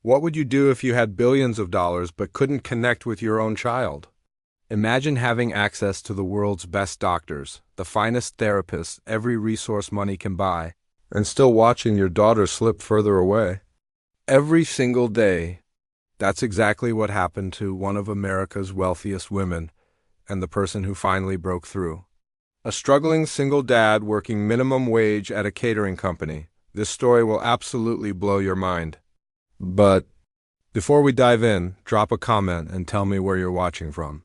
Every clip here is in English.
What would you do if you had billions of dollars but couldn't connect with your own child? Imagine having access to the world's best doctors, the finest therapists, every resource money can buy, and still watching your daughter slip further away. Every single day. That's exactly what happened to one of America's wealthiest women, and the person who finally broke through. A struggling single dad working minimum wage at a catering company. This story will absolutely blow your mind. But before we dive in, drop a comment and tell me where you're watching from.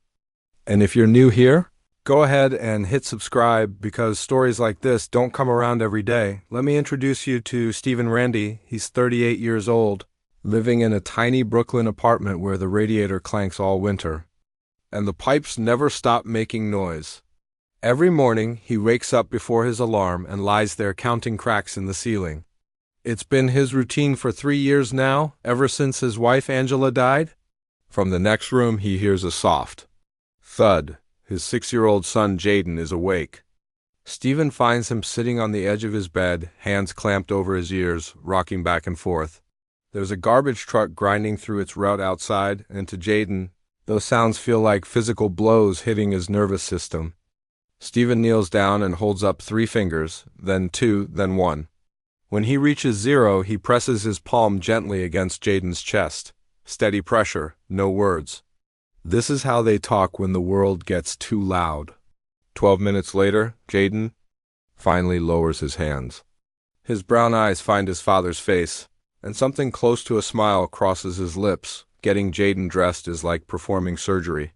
And if you're new here, go ahead and hit subscribe because stories like this don't come around every day. Let me introduce you to Stephen Randy. He's 38 years old, living in a tiny Brooklyn apartment where the radiator clanks all winter, and the pipes never stop making noise. Every morning, he wakes up before his alarm and lies there counting cracks in the ceiling. It's been his routine for 3 years now, ever since his wife Angela died. From the next room, he hears a soft thud. His 6-year-old son Jaden is awake. Stephen finds him sitting on the edge of his bed, hands clamped over his ears, rocking back and forth. There's a garbage truck grinding through its route outside, and to Jaden, those sounds feel like physical blows hitting his nervous system. Stephen kneels down and holds up 3 fingers, then 2, then 1. When he reaches 0, he presses his palm gently against Jaden's chest. Steady pressure, no words. This is how they talk when the world gets too loud. 12 minutes later, Jaden finally lowers his hands. His brown eyes find his father's face, and something close to a smile crosses his lips. Getting Jaden dressed is like performing surgery.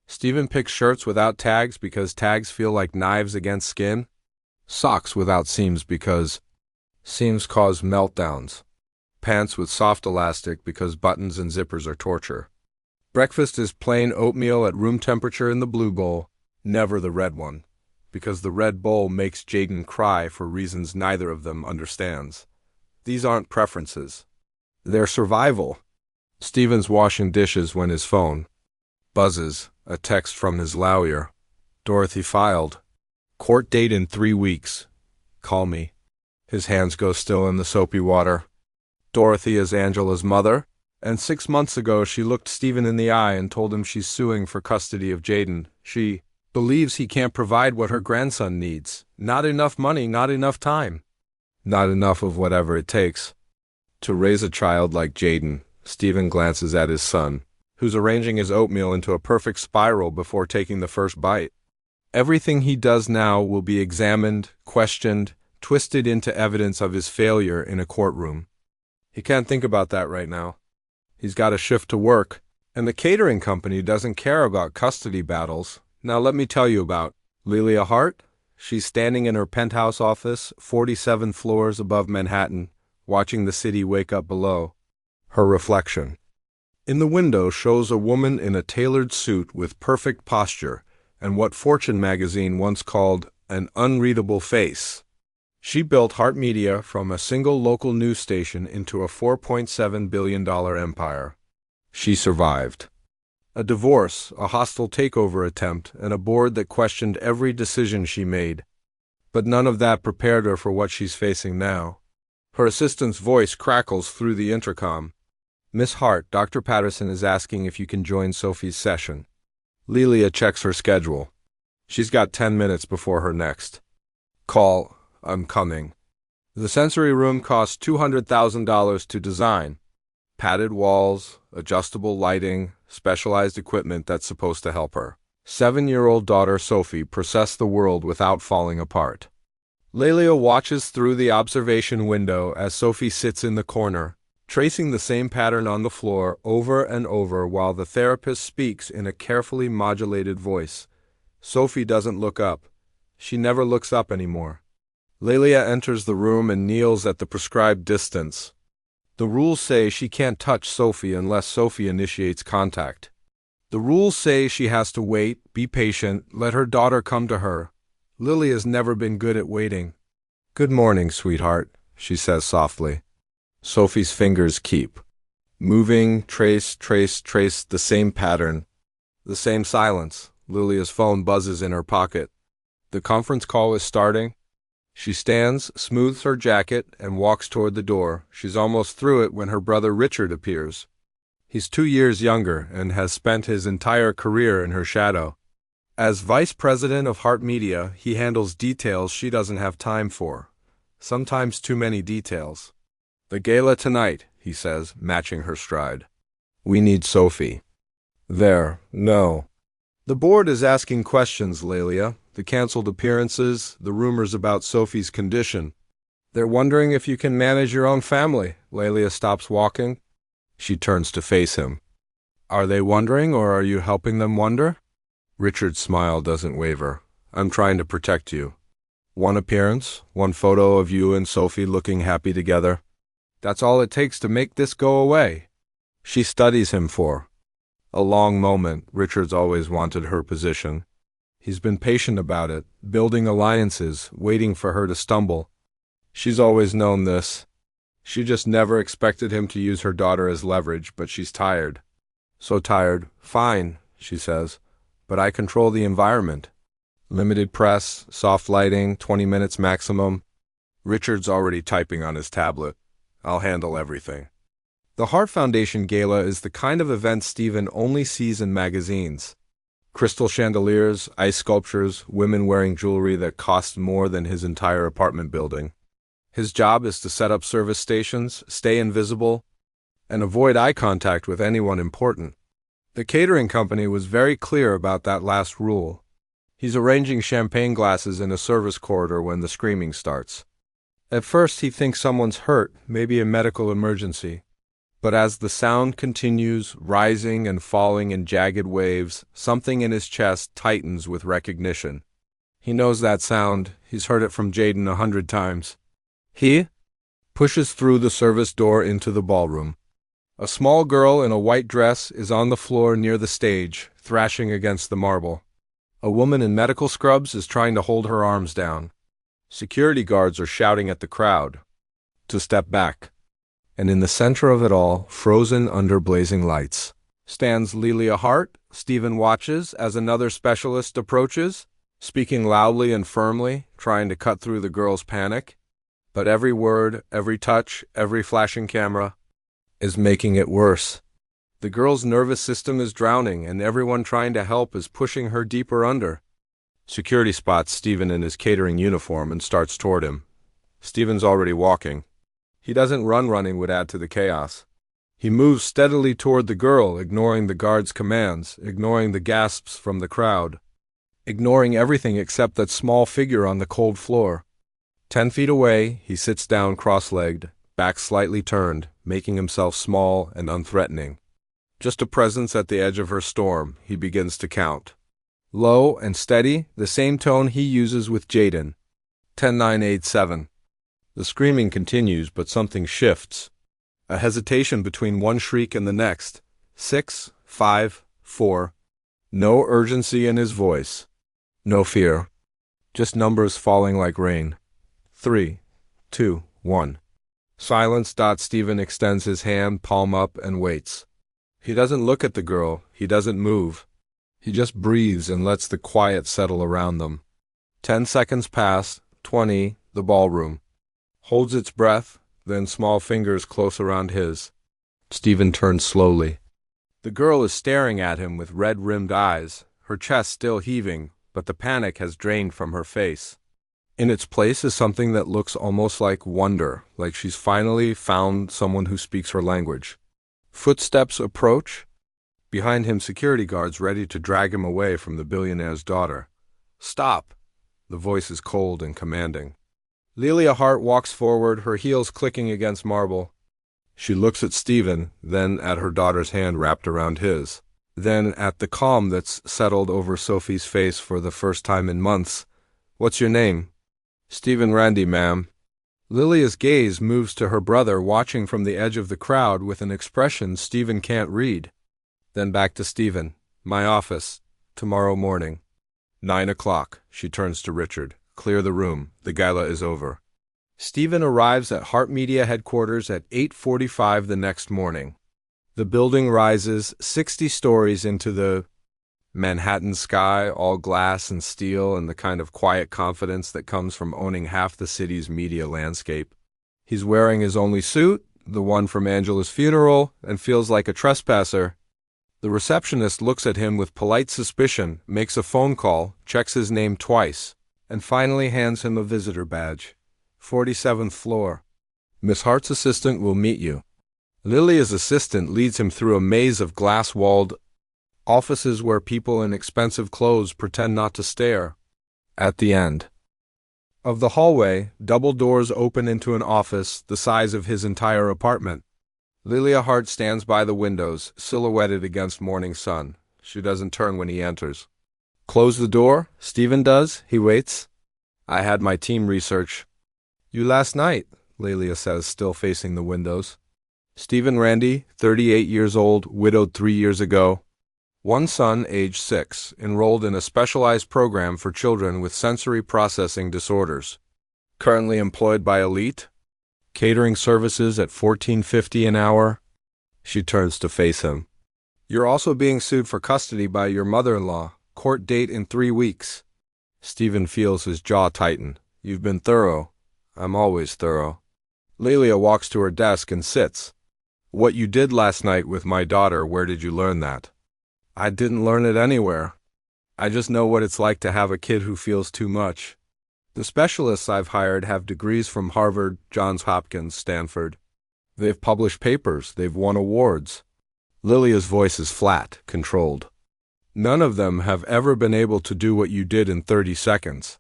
Stephen picks shirts without tags because tags feel like knives against skin. Socks without seams because seams cause meltdowns. Pants with soft elastic because buttons and zippers are torture. Breakfast is plain oatmeal at room temperature in the blue bowl, never the red one, because the red bowl makes Jaden cry for reasons neither of them understands. These aren't preferences. They're survival. Stephen's washing dishes when his phone buzzes, a text from his lawyer. Dorothy filed. Court date in 3 weeks. Call me. His hands go still in the soapy water. Dorothy is Angela's mother, and 6 months ago she looked Stephen in the eye and told him she's suing for custody of Jaden. She believes he can't provide what her grandson needs. Not enough money, not enough time. Not enough of whatever it takes. To raise a child like Jaden, Stephen glances at his son, who's arranging his oatmeal into a perfect spiral before taking the first bite. Everything he does now will be examined, questioned, twisted into evidence of his failure in a courtroom. He can't think about that right now. He's got a shift to work, and the catering company doesn't care about custody battles. Now let me tell you about Lilia Hart. She's standing in her penthouse office, 47 floors above Manhattan, watching the city wake up below. Her reflection in the window shows a woman in a tailored suit with perfect posture and what Fortune magazine once called an unreadable face. She built Hart Media from a single local news station into a $4.7 billion empire. She survived. A divorce, a hostile takeover attempt, and a board that questioned every decision she made. But none of that prepared her for what she's facing now. Her assistant's voice crackles through the intercom. Miss Hart, Dr. Patterson is asking if you can join Sophie's session. Lilia checks her schedule. She's got 10 minutes before her next call. I'm coming. The sensory room costs $200,000 to design. Padded walls, adjustable lighting, specialized equipment that's supposed to help her 7-year-old daughter Sophie process the world without falling apart. Lilia watches through the observation window as Sophie sits in the corner, tracing the same pattern on the floor over and over while the therapist speaks in a carefully modulated voice. Sophie doesn't look up. She never looks up anymore. Lilia enters the room and kneels at the prescribed distance. The rules say she can't touch Sophie unless Sophie initiates contact. The rules say she has to wait, be patient, let her daughter come to her. Lily has never been good at waiting. Good morning, sweetheart, she says softly. Sophie's fingers keep moving, trace, the same pattern. The same silence. Lilia's phone buzzes in her pocket. The conference call is starting. She stands, smooths her jacket, and walks toward the door. She's almost through it when her brother Richard appears. He's 2 years younger and has spent his entire career in her shadow. As vice president of Heart Media, he handles details she doesn't have time for. Sometimes too many details. "The gala tonight," he says, matching her stride. "We need Sophie." "There, no." "The board is asking questions, Lelia. The canceled appearances, the rumors about Sophie's condition. They're wondering if you can manage your own family." Lelia stops walking. She turns to face him. "Are they wondering, or are you helping them wonder?" Richard's smile doesn't waver. "I'm trying to protect you. One appearance, one photo of you and Sophie looking happy together. That's all it takes to make this go away." She studies him for a long moment. Richard's always wanted her position. He's been patient about it, building alliances, waiting for her to stumble. She's always known this. She just never expected him to use her daughter as leverage, but she's tired. So tired. "Fine," she says, "but I control the environment. Limited press, soft lighting, 20 minutes maximum." Richard's already typing on his tablet. "I'll handle everything." The Heart Foundation Gala is the kind of event Stephen only sees in magazines. Crystal chandeliers, ice sculptures, women wearing jewelry that costs more than his entire apartment building. His job is to set up service stations, stay invisible, and avoid eye contact with anyone important. The catering company was very clear about that last rule. He's arranging champagne glasses in a service corridor when the screaming starts. At first he thinks someone's hurt, maybe a medical emergency. But as the sound continues, rising and falling in jagged waves, something in his chest tightens with recognition. He knows that sound. He's heard it from Jaden 100 times. He pushes through the service door into the ballroom. A small girl in a white dress is on the floor near the stage, thrashing against the marble. A woman in medical scrubs is trying to hold her arms down. Security guards are shouting at the crowd to step back. And in the center of it all, frozen under blazing lights, stands Lelia Hart. Stephen watches as another specialist approaches, speaking loudly and firmly, trying to cut through the girl's panic. But every word, every touch, every flashing camera is making it worse. The girl's nervous system is drowning, and everyone trying to help is pushing her deeper under. Security spots Stephen in his catering uniform and starts toward him. Stephen's already walking. He doesn't run. Running would add to the chaos. He moves steadily toward the girl, ignoring the guard's commands, ignoring the gasps from the crowd, ignoring everything except that small figure on the cold floor. 10 feet away, he sits down cross-legged, back slightly turned, making himself small and unthreatening. Just a presence at the edge of her storm. He begins to count. Low and steady, the same tone he uses with Jaden. 10, 9, 8, 7. The screaming continues, but something shifts. A hesitation between one shriek and the next. 6, 5, 4. No urgency in his voice. No fear. Just numbers falling like rain. 3, 2, 1. Silence. Stephen extends his hand, palm up, and waits. He doesn't look at the girl. He doesn't move. He just breathes and lets the quiet settle around them. 10 seconds pass. 20. The ballroom holds its breath, then small fingers close around his. Stephen turns slowly. The girl is staring at him with red-rimmed eyes, her chest still heaving, but the panic has drained from her face. In its place is something that looks almost like wonder, like she's finally found someone who speaks her language. Footsteps approach. Behind him, security guards ready to drag him away from the billionaire's daughter. "Stop!" The voice is cold and commanding. Lelia Hart walks forward, her heels clicking against marble. She looks at Stephen, then at her daughter's hand wrapped around his, then at the calm that's settled over Sophie's face for the first time in months. "What's your name?" "Stephen Randy, ma'am." Lilia's gaze moves to her brother, watching from the edge of the crowd with an expression Stephen can't read. Then back to Stephen. "My office. Tomorrow morning. 9 o'clock. She turns to Richard. "Clear the room. The gala is over." Stephen arrives at Heart Media headquarters at 8:45 the next morning. The building rises 60 stories into the Manhattan sky, all glass and steel, and the kind of quiet confidence that comes from owning half the city's media landscape. He's wearing his only suit, the one from Angela's funeral, and feels like a trespasser. The receptionist looks at him with polite suspicion, makes a phone call, checks his name twice, and finally hands him a visitor badge. 47th floor. Miss Hart's assistant will meet you. Lilia's assistant leads him through a maze of glass-walled offices where people in expensive clothes pretend not to stare. At the end of the hallway, double doors open into an office the size of his entire apartment. Lilia Hart stands by the windows, silhouetted against morning sun. She doesn't turn when he enters. Close the door? Stephen does. He waits. I had my team research. You last night, Lilia says, still facing the windows. Stephen Randy, 38 years old, widowed 3 years ago. One son, age 6, enrolled in a specialized program for children with sensory processing disorders. Currently employed by Elite. Catering services at $14.50 an hour. She turns to face him. You're also being sued for custody by your mother-in-law. Court date in 3 weeks. Stephen feels his jaw tighten. You've been thorough. I'm always thorough. Lilia walks to her desk and sits. What you did last night with my daughter, where did you learn that? I didn't learn it anywhere. I just know what it's like to have a kid who feels too much. The specialists I've hired have degrees from Harvard, Johns Hopkins, Stanford. They've published papers. They've won awards. Lilia's voice is flat, controlled. None of them have ever been able to do what you did in 30 seconds.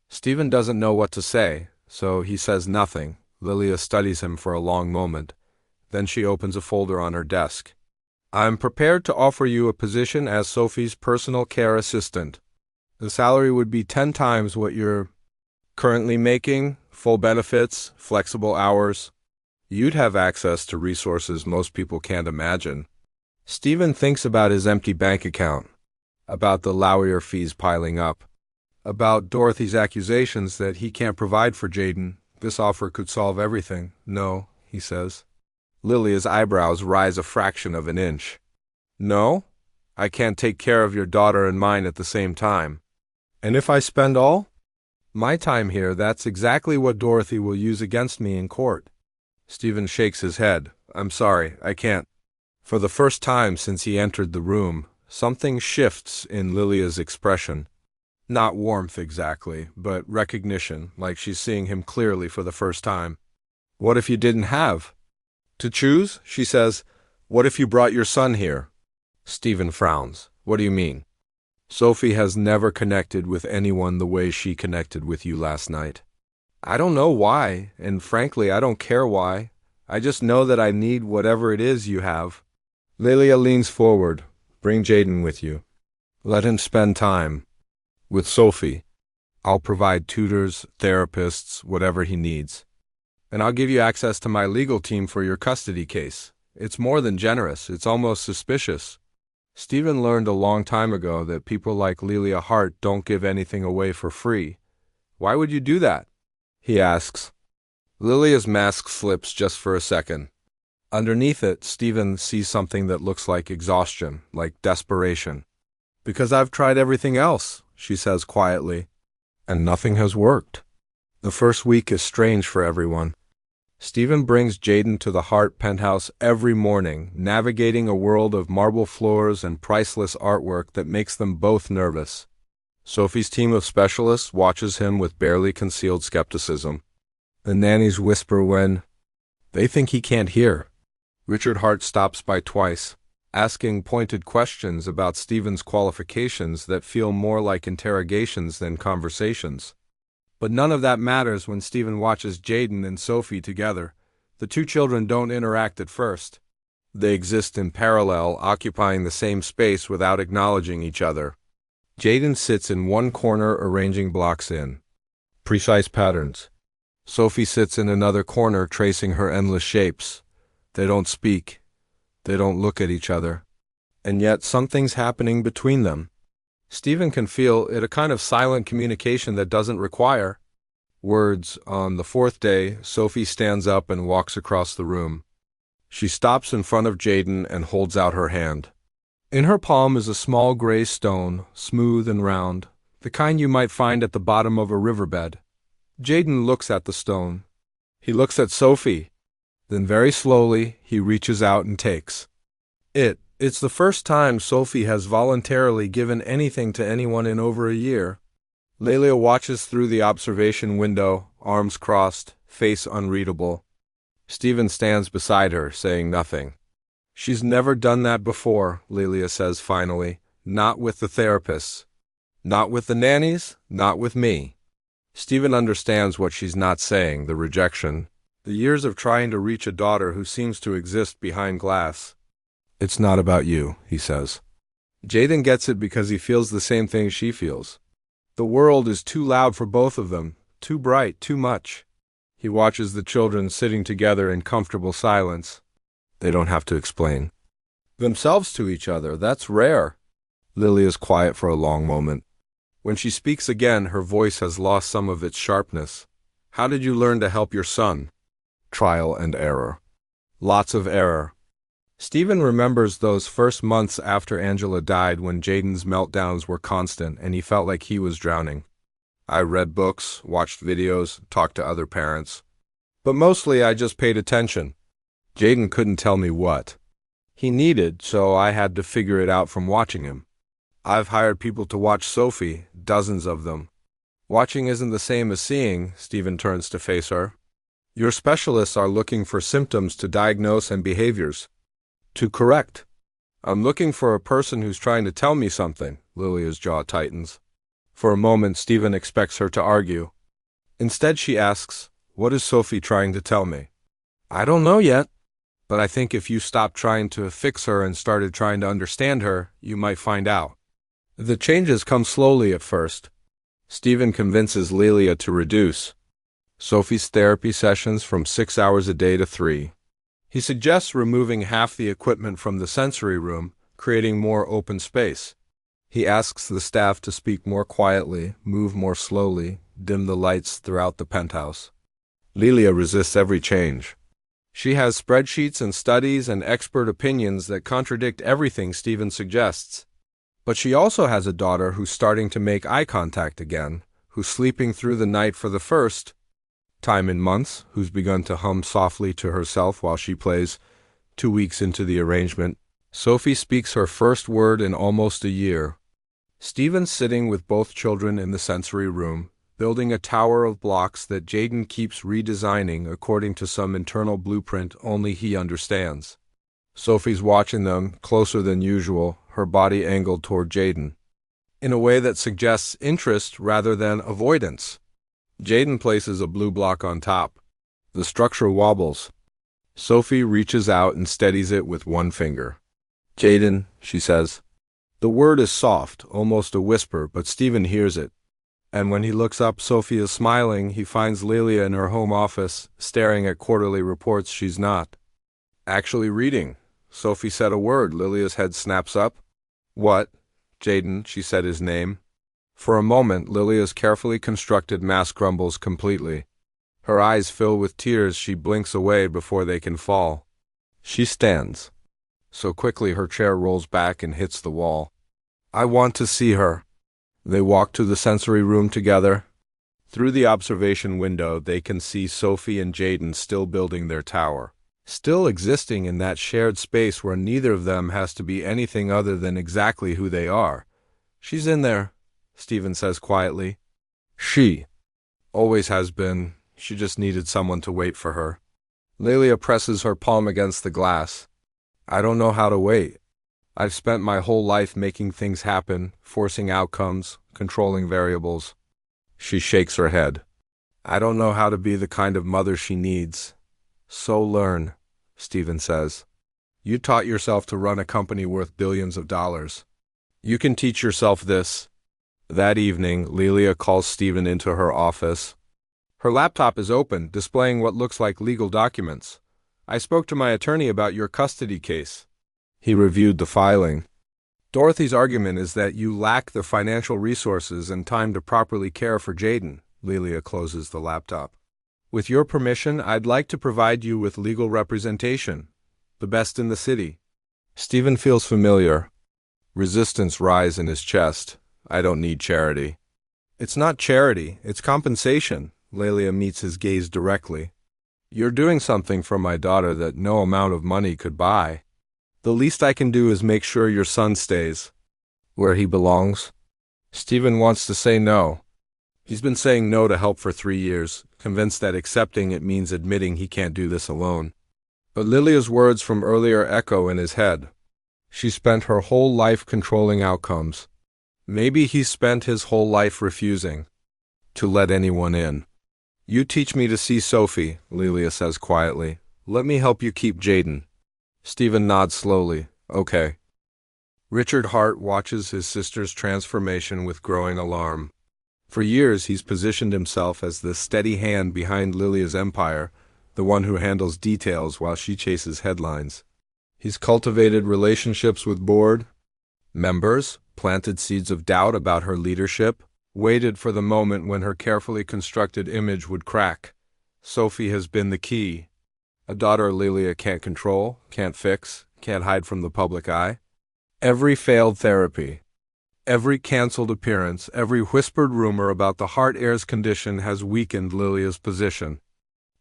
Stephen doesn't know what to say, so he says nothing. Lilia studies him for a long moment. Then she opens a folder on her desk. I'm prepared to offer you a position as Sophie's personal care assistant. The salary would be 10 times what you're currently making, full benefits, flexible hours. You'd have access to resources most people can't imagine. Stephen thinks about his empty bank account, about the lawyer fees piling up, about Dorothy's accusations that he can't provide for Jaden. This offer could solve everything. No, he says. Lilia's eyebrows rise a fraction of an inch. No? I can't take care of your daughter and mine at the same time. And if I spend all my time here, that's exactly what Dorothy will use against me in court. Stephen shakes his head. I'm sorry, I can't. For the first time since he entered the room, something shifts in Lilia's expression. Not warmth exactly, but recognition, like she's seeing him clearly for the first time. What if you didn't have to choose? She says. What if you brought your son here? Stephen frowns. What do you mean? Sophie has never connected with anyone the way she connected with you last night. I don't know why, and frankly, I don't care why. I just know that I need whatever it is you have. Lilia leans forward. Bring Jaden with you. Let him spend time with Sophie. I'll provide tutors, therapists, whatever he needs. And I'll give you access to my legal team for your custody case. It's more than generous. It's almost suspicious. Stephen learned a long time ago that people like Lilia Hart don't give anything away for free. Why would you do that? He asks. Lilia's mask slips just for a second. Underneath it, Stephen sees something that looks like exhaustion, like desperation. Because I've tried everything else, she says quietly, and nothing has worked. The first week is strange for everyone. Stephen brings Jaden to the Hart penthouse every morning, navigating a world of marble floors and priceless artwork that makes them both nervous. Sophie's team of specialists watches him with barely concealed skepticism. The nannies whisper when they think he can't hear. Richard Hart stops by twice, asking pointed questions about Stephen's qualifications that feel more like interrogations than conversations. But none of that matters when Stephen watches Jaden and Sophie together. The two children don't interact at first. They exist in parallel, occupying the same space without acknowledging each other. Jaden sits in one corner arranging blocks in precise patterns. Sophie sits in another corner tracing her endless shapes. They don't speak. They don't look at each other. And yet something's happening between them. Stephen can feel it, a kind of silent communication that doesn't require words. On the fourth day, Sophie stands up and walks across the room. She stops in front of Jaden and holds out her hand. In her palm is a small gray stone, smooth and round, the kind you might find at the bottom of a riverbed. Jaden looks at the stone. He looks at Sophie. Then very slowly, he reaches out and takes it. It's the first time Sophie has voluntarily given anything to anyone in over a year. Lelia watches through the observation window, arms crossed, face unreadable. Stephen stands beside her, saying nothing. She's never done that before, Lelia says finally. Not with the therapists. Not with the nannies, not with me. Stephen understands what she's not saying, the rejection. The years of trying to reach a daughter who seems to exist behind glass. It's not about you, he says. Jaden gets it because he feels the same thing she feels. The world is too loud for both of them, too bright, too much. He watches the children sitting together in comfortable silence. They don't have to explain themselves to each other. That's rare. Lily is quiet for a long moment. When she speaks again, her voice has lost some of its sharpness. How did you learn to help your son? Trial and error. Lots of error. Stephen remembers those first months after Angela died when Jaden's meltdowns were constant and he felt like he was drowning. I read books, watched videos, talked to other parents. But mostly I just paid attention. Jaden couldn't tell me what he needed, so I had to figure it out from watching him. I've hired people to watch Sophie, dozens of them. Watching isn't the same as seeing, Stephen turns to face her. Your specialists are looking for symptoms to diagnose and behaviors to correct. I'm looking for a person who's trying to tell me something, Lilia's jaw tightens. For a moment, Stephen expects her to argue. Instead, she asks, what is Sophie trying to tell me? I don't know yet, but I think if you stopped trying to fix her and started trying to understand her, you might find out. The changes come slowly at first. Stephen convinces Lilia to reduce Sophie's therapy sessions from 6 hours a day to 3. He suggests removing half the equipment from the sensory room, creating more open space. He asks the staff to speak more quietly, move more slowly, dim the lights throughout the penthouse. Lilia resists every change. She has spreadsheets and studies and expert opinions that contradict everything Stephen suggests. But she also has a daughter who's starting to make eye contact again, who's sleeping through the night for the first time in months, who's begun to hum softly to herself while she plays. 2 weeks into the arrangement, Sophie speaks her first word in almost a year. Stephen's sitting with both children in the sensory room, building a tower of blocks that Jaden keeps redesigning according to some internal blueprint only he understands. Sophie's watching them, closer than usual, her body angled toward Jaden, in a way that suggests interest rather than avoidance. Jaden places a blue block on top. The structure wobbles. Sophie reaches out and steadies it with one finger. Jaden, she says. The word is soft, almost a whisper, but Stephen hears it. And when he looks up, Sophie is smiling. He finds Lilia in her home office, staring at quarterly reports she's not actually reading. Sophie said a word. Lilia's head snaps up. What? Jaden, she said his name. For a moment, Lilia's carefully constructed mask crumbles completely. Her eyes fill with tears. She blinks away before they can fall. She stands. So quickly her chair rolls back and hits the wall. I want to see her. They walk to the sensory room together. Through the observation window, they can see Sophie and Jaden still building their tower. Still existing in that shared space where neither of them has to be anything other than exactly who they are. She's in there, Stephen says quietly. She always has been. She just needed someone to wait for her. Lelia presses her palm against the glass. I don't know how to wait. I've spent my whole life making things happen, forcing outcomes, controlling variables. She shakes her head. I don't know how to be the kind of mother she needs. So learn, Stephen says. You taught yourself to run a company worth billions of dollars. You can teach yourself this. That evening, Lelia calls Stephen into her office. Her laptop is open, displaying what looks like legal documents. I spoke to my attorney about your custody case. He reviewed the filing. Dorothy's argument is that you lack the financial resources and time to properly care for Jaden. Lelia closes the laptop. With your permission, I'd like to provide you with legal representation. The best in the city. Stephen feels familiar. Resistance rise in his chest. I don't need charity. It's not charity, it's compensation. Lelia meets his gaze directly. You're doing something for my daughter that no amount of money could buy. The least I can do is make sure your son stays where he belongs. Stephen wants to say no. He's been saying no to help for 3 years, convinced that accepting it means admitting he can't do this alone. But Lilia's words from earlier echo in his head. She spent her whole life controlling outcomes. Maybe he spent his whole life refusing to let anyone in. You teach me to see Sophie, Lilia says quietly. Let me help you keep Jaden. Stephen nods slowly. Okay. Richard Hart watches his sister's transformation with growing alarm. For years he's positioned himself as the steady hand behind Lilia's empire, the one who handles details while she chases headlines. He's cultivated relationships with board members, planted seeds of doubt about her leadership, waited for the moment when her carefully constructed image would crack. Sophie has been the key. A daughter Lilia can't control, can't fix, can't hide from the public eye. Every failed therapy, every cancelled appearance, every whispered rumor about the Hart heir's condition has weakened Lilia's position.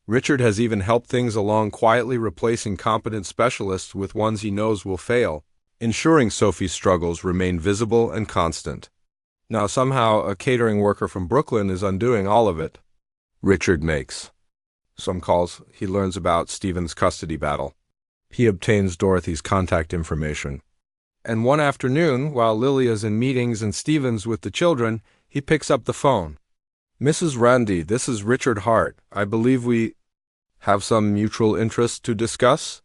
Richard has even helped things along, quietly replacing competent specialists with ones he knows will fail, ensuring Sophie's struggles remain visible and constant. Now somehow a catering worker from Brooklyn is undoing all of it. Richard makes some calls. He learns about Stephen's custody battle. He obtains Dorothy's contact information. And one afternoon, while Lilia's in meetings and Stephen's with the children, he picks up the phone. Mrs. Randy, this is Richard Hart. I believe we have some mutual interest to discuss.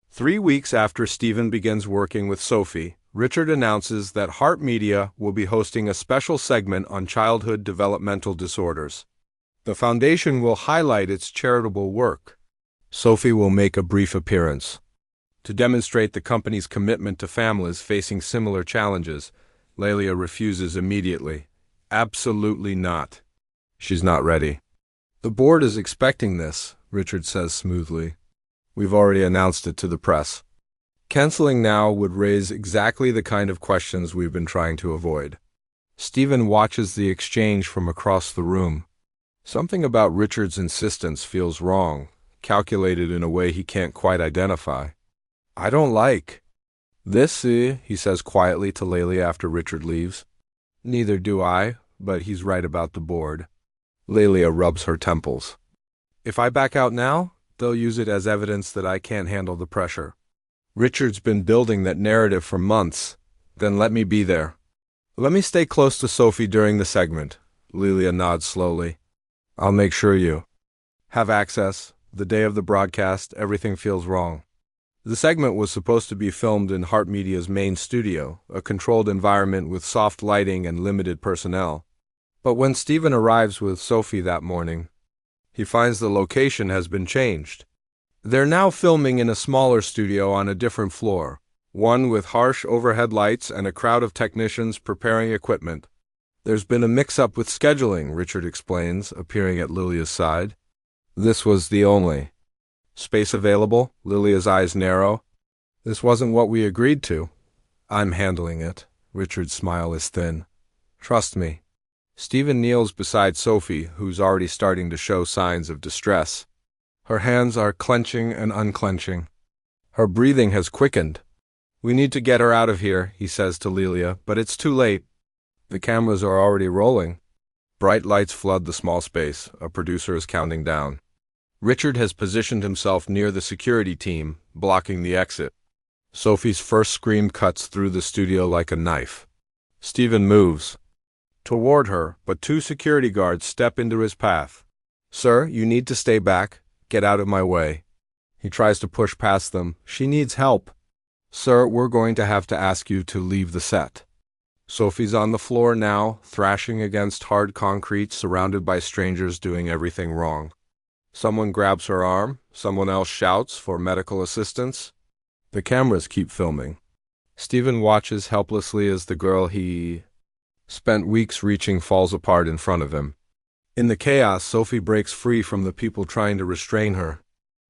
3 weeks after Stephen begins working with Sophie, Richard announces that Hart Media will be hosting a special segment on childhood developmental disorders. The foundation will highlight its charitable work. Sophie will make a brief appearance. To demonstrate the company's commitment to families facing similar challenges, Lelia refuses immediately. Absolutely not. She's not ready. The board is expecting this, Richard says smoothly. We've already announced it to the press. Canceling now would raise exactly the kind of questions we've been trying to avoid. Stephen watches the exchange from across the room. Something about Richard's insistence feels wrong, calculated in a way he can't quite identify. I don't like this, he says quietly to Lelia after Richard leaves. Neither do I, but he's right about the board. Lelia rubs her temples. If I back out now, they'll use it as evidence that I can't handle the pressure. Richard's been building that narrative for months. Then let me be there. Let me stay close to Sophie during the segment. Lelia nods slowly. I'll make sure you have access. The day of the broadcast, everything feels wrong. The segment was supposed to be filmed in Hart Media's main studio, a controlled environment with soft lighting and limited personnel. But when Stephen arrives with Sophie that morning, he finds the location has been changed. They're now filming in a smaller studio on a different floor, one with harsh overhead lights and a crowd of technicians preparing equipment. There's been a mix-up with scheduling, Richard explains, appearing at Lilia's side. This was the only space available. Lilia's eyes narrow. This wasn't what we agreed to. I'm handling it. Richard's smile is thin. Trust me. Stephen kneels beside Sophie, who's already starting to show signs of distress. Her hands are clenching and unclenching. Her breathing has quickened. We need to get her out of here, he says to Lilia, but it's too late. The cameras are already rolling. Bright lights flood the small space. A producer is counting down. Richard has positioned himself near the security team, blocking the exit. Sophie's first scream cuts through the studio like a knife. Stephen moves toward her, but 2 security guards step into his path. Sir, you need to stay back. Get out of my way. He tries to push past them. She needs help. Sir, we're going to have to ask you to leave the set. Sophie's on the floor now, thrashing against hard concrete, surrounded by strangers doing everything wrong. Someone grabs her arm. Someone else shouts for medical assistance. The cameras keep filming. Stephen watches helplessly as the girl he spent weeks reaching falls apart in front of him. In the chaos, Sophie breaks free from the people trying to restrain her.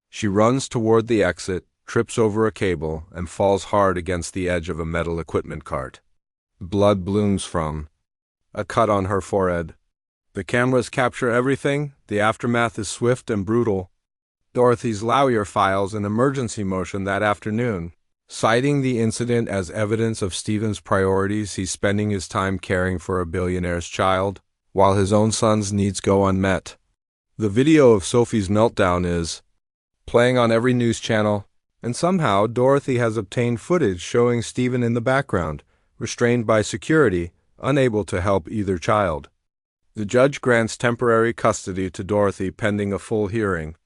She runs toward the exit, trips over a cable, and falls hard against the edge of a metal equipment cart. Blood blooms from a cut on her forehead. The cameras capture everything. The aftermath is swift and brutal. Dorothy's lawyer files an emergency motion that afternoon, citing the incident as evidence of Stephen's priorities. He's spending his time caring for a billionaire's child, while his own son's needs go unmet. The video of Sophie's meltdown is playing on every news channel, and somehow Dorothy has obtained footage showing Stephen in the background, restrained by security, unable to help either child. The judge grants temporary custody to Dorothy pending a full hearing.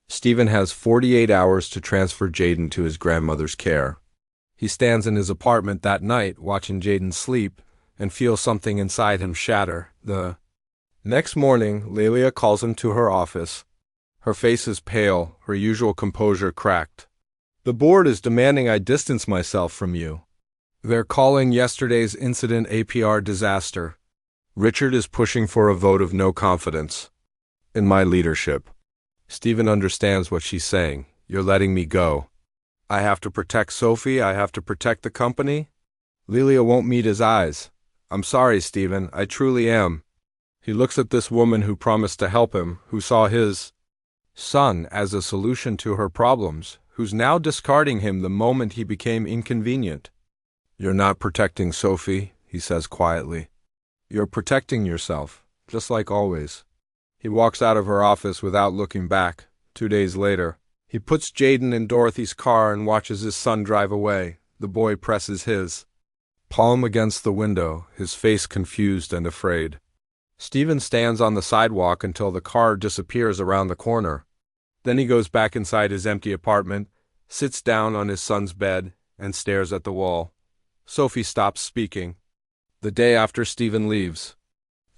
Stephen has 48 hours to transfer Jaden to his grandmother's care. He stands in his apartment that night watching Jaden sleep and feels something inside him shatter. The next morning, Lelia calls him to her office. Her face is pale, her usual composure cracked. "The board is demanding I distance myself from you. They're calling yesterday's incident a PR disaster. Richard is pushing for a vote of no confidence in my leadership." Stephen understands what she's saying. "You're letting me go. I have to protect Sophie. I have to protect the company." Lelia won't meet his eyes. "I'm sorry, Stephen. I truly am." He looks at this woman who promised to help him, who saw his son as a solution to her problems, who's now discarding him the moment he became inconvenient. "You're not protecting Sophie," he says quietly. "You're protecting yourself, just like always." He walks out of her office without looking back. 2 days later, he puts Jaden in Dorothy's car and watches his son drive away. The boy presses his palm against the window, his face confused and afraid. Stephen stands on the sidewalk until the car disappears around the corner. Then he goes back inside his empty apartment, sits down on his son's bed, and stares at the wall. Sophie stops speaking. The day after Stephen leaves,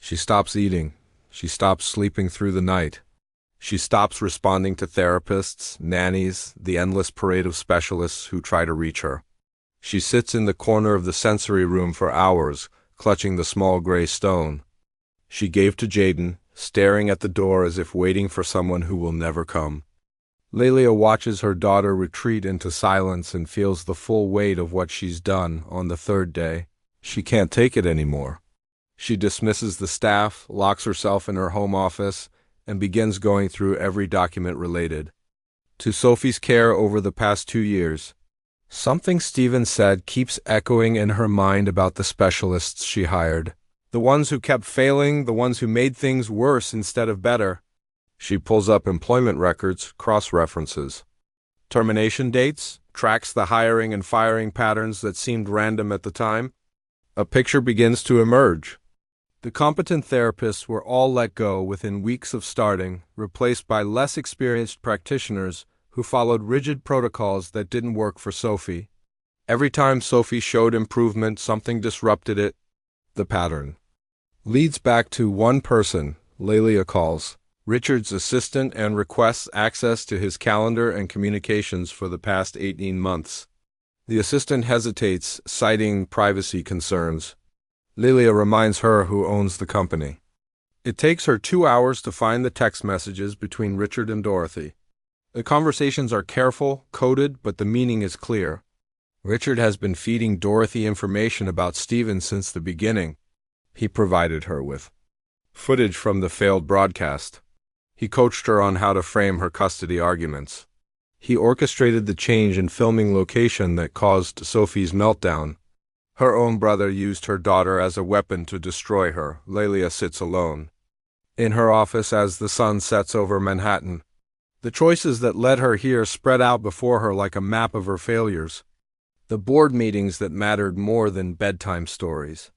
she stops eating. She stops sleeping through the night. She stops responding to therapists, nannies, the endless parade of specialists who try to reach her. She sits in the corner of the sensory room for hours, clutching the small gray stone she gave to Jaden, staring at the door as if waiting for someone who will never come. Lelia watches her daughter retreat into silence and feels the full weight of what she's done. On the third day, she can't take it anymore. She dismisses the staff, locks herself in her home office, and begins going through every document related to Sophie's care over the past 2 years. Something Stephen said keeps echoing in her mind about the specialists she hired. The ones who kept failing, the ones who made things worse instead of better. She pulls up employment records, cross-references termination dates, tracks the hiring and firing patterns that seemed random at the time. A picture begins to emerge. The competent therapists were all let go within weeks of starting, replaced by less experienced practitioners who followed rigid protocols that didn't work for Sophie. Every time Sophie showed improvement, something disrupted it. The pattern leads back to one person. Lelia calls Richard's assistant and requests access to his calendar and communications for the past 18 months. The assistant hesitates, citing privacy concerns. Lelia reminds her who owns the company. It takes her 2 hours to find the text messages between Richard and Dorothy. The conversations are careful, coded, but the meaning is clear. Richard has been feeding Dorothy information about Stephen since the beginning. He provided her with footage from the failed broadcast. He coached her on how to frame her custody arguments. He orchestrated the change in filming location that caused Sophie's meltdown. Her own brother used her daughter as a weapon to destroy her. Lelia sits alone in her office as the sun sets over Manhattan. The choices that led her here spread out before her like a map of her failures. The board meetings that mattered more than bedtime stories.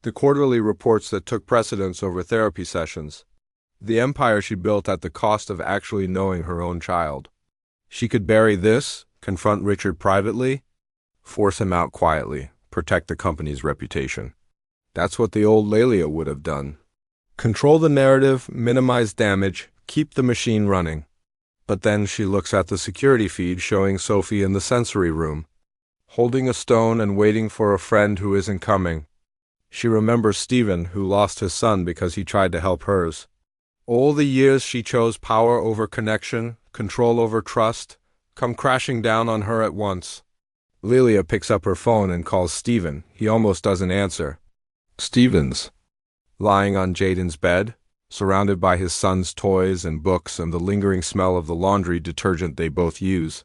The quarterly reports that took precedence over therapy sessions. The empire she built at the cost of actually knowing her own child. She could bury this, confront Richard privately, force him out quietly, protect the company's reputation. That's what the old Lelia would have done. Control the narrative, minimize damage, keep the machine running. But then she looks at the security feed showing Sophie in the sensory room, holding a stone and waiting for a friend who isn't coming. She remembers Stephen, who lost his son because he tried to help hers. All the years she chose power over connection, control over trust, come crashing down on her at once. Lilia picks up her phone and calls Steven. He almost doesn't answer. Steven's lying on Jaden's bed, surrounded by his son's toys and books and the lingering smell of the laundry detergent they both use.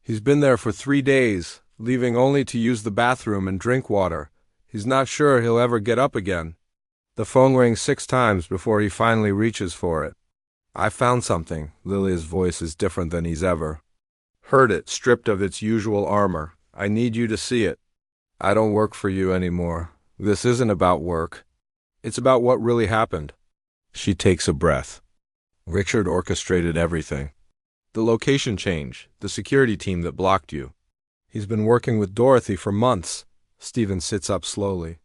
He's been there for 3 days, leaving only to use the bathroom and drink water. He's not sure he'll ever get up again. The phone rings 6 times before he finally reaches for it. I found something. Lilia's voice is different than he's ever heard it, stripped of its usual armor. I need you to see it. I don't work for you anymore. This isn't about work. It's about what really happened. She takes a breath. Richard orchestrated everything. The location change, the security team that blocked you. He's been working with Dorothy for months. Steven sits up slowly.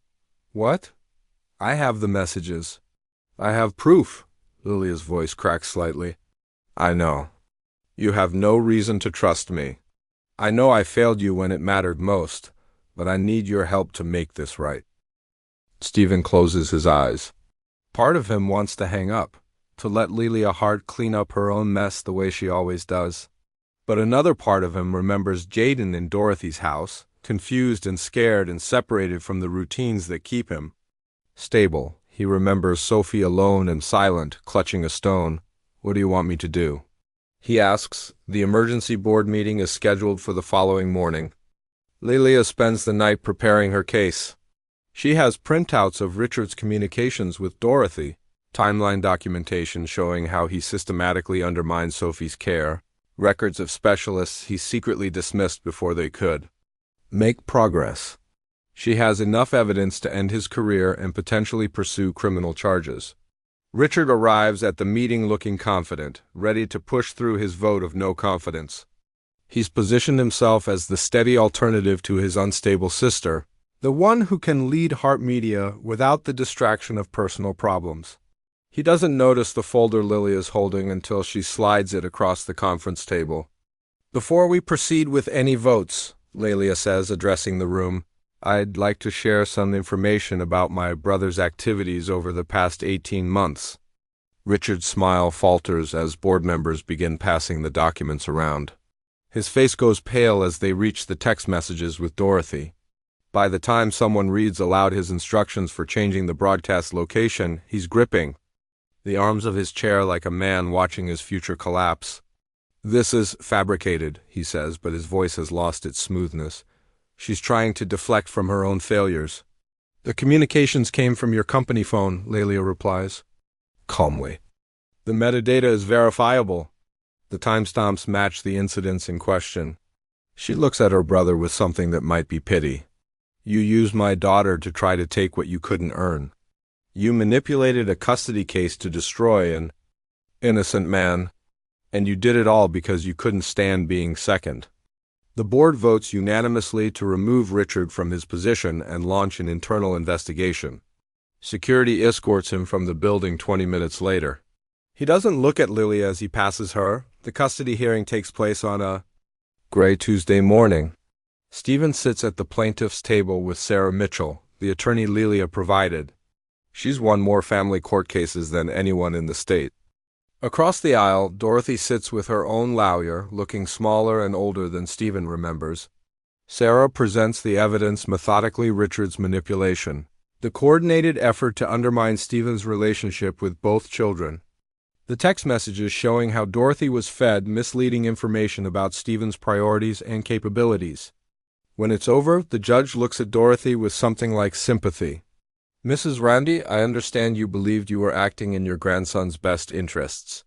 What? I have the messages. I have proof. Lilia's voice cracks slightly. I know. You have no reason to trust me. I know I failed you when it mattered most, but I need your help to make this right. Steven closes his eyes. Part of him wants to hang up, to let Lilia Hart clean up her own mess the way she always does. But another part of him remembers Jaden in Dorothy's house, confused and scared and separated from the routines that keep him stable. He remembers Sophie alone and silent, clutching a stone. What do you want me to do? He asks. The emergency board meeting is scheduled for the following morning. Lilia spends the night preparing her case. She has printouts of Richard's communications with Dorothy, timeline documentation showing how he systematically undermined Sophie's care, records of specialists he secretly dismissed before they could make progress. She has enough evidence to end his career and potentially pursue criminal charges. Richard arrives at the meeting looking confident, ready to push through his vote of no confidence. He's positioned himself as the steady alternative to his unstable sister, the one who can lead Hart Media without the distraction of personal problems. He doesn't notice the folder Lilia is holding until she slides it across the conference table. Before we proceed with any votes, Lilia says, addressing the room, I'd like to share some information about my brother's activities over the past 18 months. Richard's smile falters as board members begin passing the documents around. His face goes pale as they reach the text messages with Dorothy. By the time someone reads aloud his instructions for changing the broadcast location, he's gripping the arms of his chair like a man watching his future collapse. This is fabricated, he says, but his voice has lost its smoothness. She's trying to deflect from her own failures. The communications came from your company phone, Lilia replies calmly. The metadata is verifiable. The timestamps match the incidents in question. She looks at her brother with something that might be pity. You used my daughter to try to take what you couldn't earn. You manipulated a custody case to destroy an innocent man, and you did it all because you couldn't stand being second. The board votes unanimously to remove Richard from his position and launch an internal investigation. Security escorts him from the building 20 minutes later. He doesn't look at Lilia as he passes her. The custody hearing takes place on a gray Tuesday morning. Steven sits at the plaintiff's table with Sarah Mitchell, the attorney Lilia provided. She's won more family court cases than anyone in the state. Across the aisle, Dorothy sits with her own lawyer, looking smaller and older than Steven remembers. Sarah presents the evidence methodically: Richard's manipulation, the coordinated effort to undermine Steven's relationship with both children, the text messages showing how Dorothy was fed misleading information about Steven's priorities and capabilities. When it's over, the judge looks at Dorothy with something like sympathy. Mrs. Randy, I understand you believed you were acting in your grandson's best interests.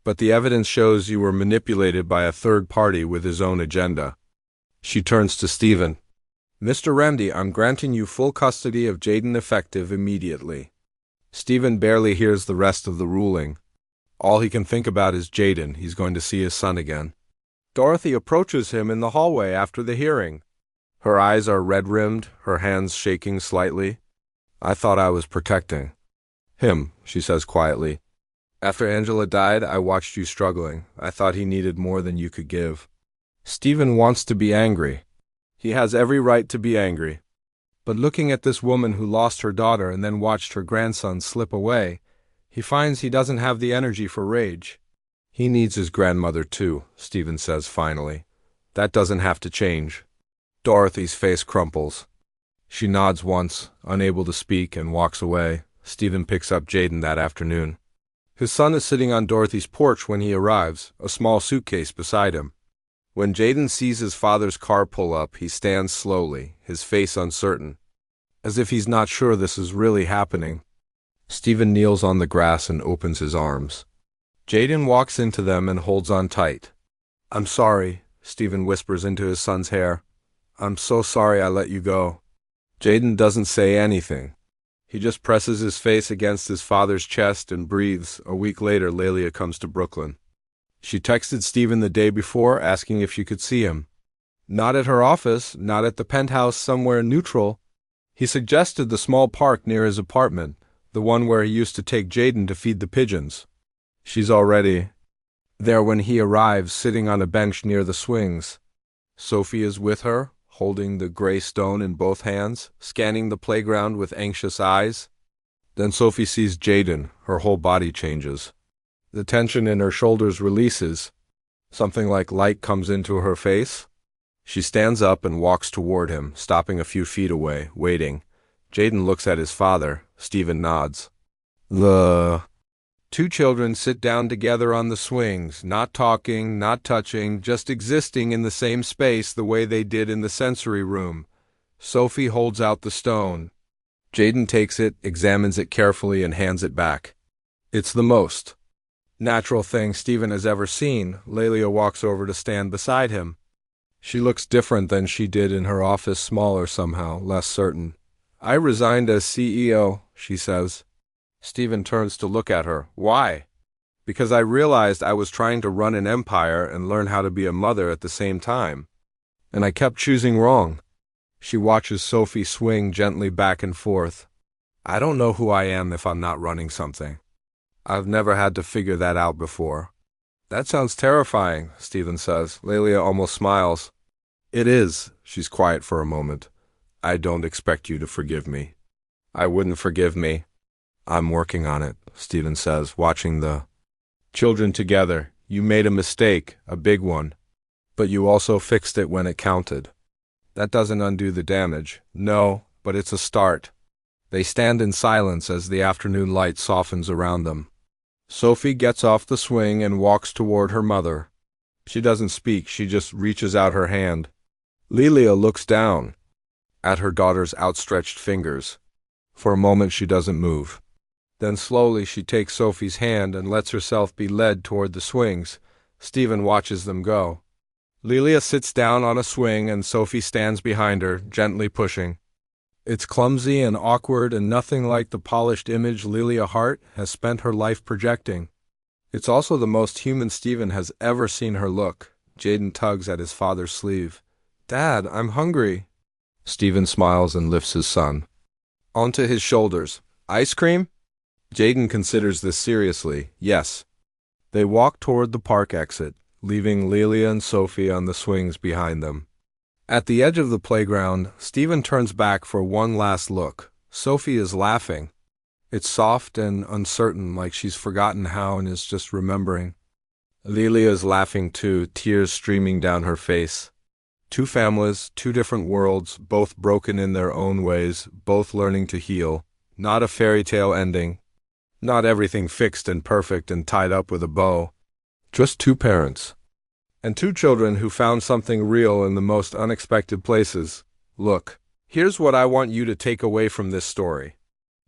But the evidence shows you were manipulated by a third party with his own agenda. She turns to Steven. Mr. Randy, I'm granting you full custody of Jaden effective immediately. Steven barely hears the rest of the ruling. All he can think about is Jaden. He's going to see his son again. Dorothy approaches him in the hallway after the hearing. Her eyes are red-rimmed, her hands shaking slightly. I thought I was protecting him, she says quietly. After Angela died, I watched you struggling. I thought he needed more than you could give. Steven wants to be angry. He has every right to be angry. But looking at this woman who lost her daughter and then watched her grandson slip away, he finds he doesn't have the energy for rage. He needs his grandmother too, Stephen says finally. That doesn't have to change. Dorothy's face crumples. She nods once, unable to speak, and walks away. Stephen picks up Jaden that afternoon. His son is sitting on Dorothy's porch when he arrives, a small suitcase beside him. When Jaden sees his father's car pull up, he stands slowly, his face uncertain, as if he's not sure this is really happening. Stephen kneels on the grass and opens his arms. Jaden walks into them and holds on tight. "I'm sorry," Stephen whispers into his son's hair. "I'm so sorry I let you go." Jaden doesn't say anything. He just presses his face against his father's chest and breathes. A week later, Lelia comes to Brooklyn. She texted Stephen the day before, asking if she could see him. Not at her office, not at the penthouse somewhere neutral. He suggested the small park near his apartment, the one where he used to take Jaden to feed the pigeons. She's already there when he arrives, sitting on a bench near the swings. Sophie is with her, holding the gray stone in both hands, scanning the playground with anxious eyes. Then Sophie sees Jaden. Her whole body changes. The tension in her shoulders releases. Something like light comes into her face. She stands up and walks toward him, stopping a few feet away, waiting. Jaden looks at his father. Stephen nods. The two children sit down together on the swings, not talking, not touching, just existing in the same space the way they did in the sensory room. Sophie holds out the stone. Jaden takes it, examines it carefully, and hands it back. It's the most natural thing Stephen has ever seen. Lelia walks over to stand beside him. She looks different than she did in her office, smaller somehow, less certain. "I resigned as CEO," she says. Stephen turns to look at her. "Why?" "Because I realized I was trying to run an empire and learn how to be a mother at the same time. And I kept choosing wrong." She watches Sophie swing gently back and forth. "I don't know who I am if I'm not running something. I've never had to figure that out before." "That sounds terrifying," Stephen says. Lelia almost smiles. "It is." She's quiet for a moment. "I don't expect you to forgive me." "I wouldn't forgive me." "I'm working on it," Stephen says, watching the children together. "You made a mistake, a big one. But you also fixed it when it counted. That doesn't undo the damage." "No, but it's a start." They stand in silence as the afternoon light softens around them. Sophie gets off the swing and walks toward her mother. She doesn't speak, she just reaches out her hand. Lelia looks down at her daughter's outstretched fingers. For a moment she doesn't move. Then slowly she takes Sophie's hand and lets herself be led toward the swings. Stephen watches them go. Lelia sits down on a swing and Sophie stands behind her, gently pushing. It's clumsy and awkward and nothing like the polished image Lelia Hart has spent her life projecting. It's also the most human Stephen has ever seen her look. Jaden tugs at his father's sleeve. "Dad, I'm hungry." Stephen smiles and lifts his son onto his shoulders. "Ice cream?" Jaden considers this seriously. Yes. They walk toward the park exit, leaving Lelia and Sophie on the swings behind them. At the edge of the playground, Stephen turns back for one last look. Sophie is laughing. It's soft and uncertain, like she's forgotten how and is just remembering. Lelia is laughing too, tears streaming down her face. Two families, two different worlds, both broken in their own ways, both learning to heal. Not a fairy tale ending. Not everything fixed and perfect and tied up with a bow. Just two parents. And two children who found something real in the most unexpected places. Look, here's what I want you to take away from this story.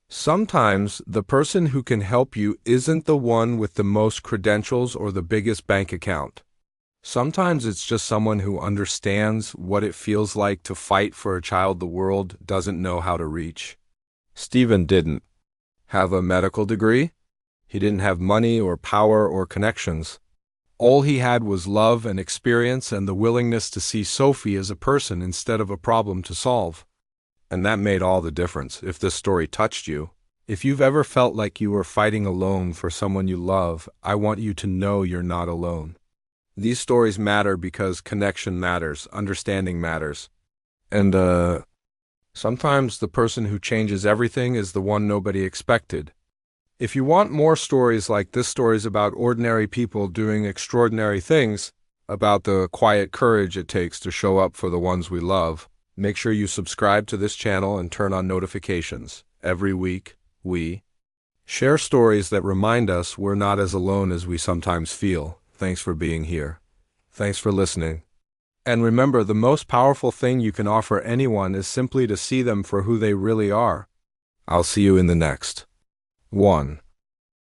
Sometimes the person who can help you isn't the one with the most credentials or the biggest bank account. Sometimes it's just someone who understands what it feels like to fight for a child the world doesn't know how to reach. Stephen didn't have a medical degree. He didn't have money or power or connections. All he had was love and experience and the willingness to see Sophie as a person instead of a problem to solve. And that made all the difference. If this story touched you, if you've ever felt like you were fighting alone for someone you love, I want you to know you're not alone. These stories matter because connection matters, understanding matters. And, sometimes the person who changes everything is the one nobody expected. If you want more stories like this, stories about ordinary people doing extraordinary things, about the quiet courage it takes to show up for the ones we love, make sure you subscribe to this channel and turn on notifications. Every week, we share stories that remind us we're not as alone as we sometimes feel. Thanks for being here. Thanks for listening. And remember, the most powerful thing you can offer anyone is simply to see them for who they really are. I'll see you in the next one.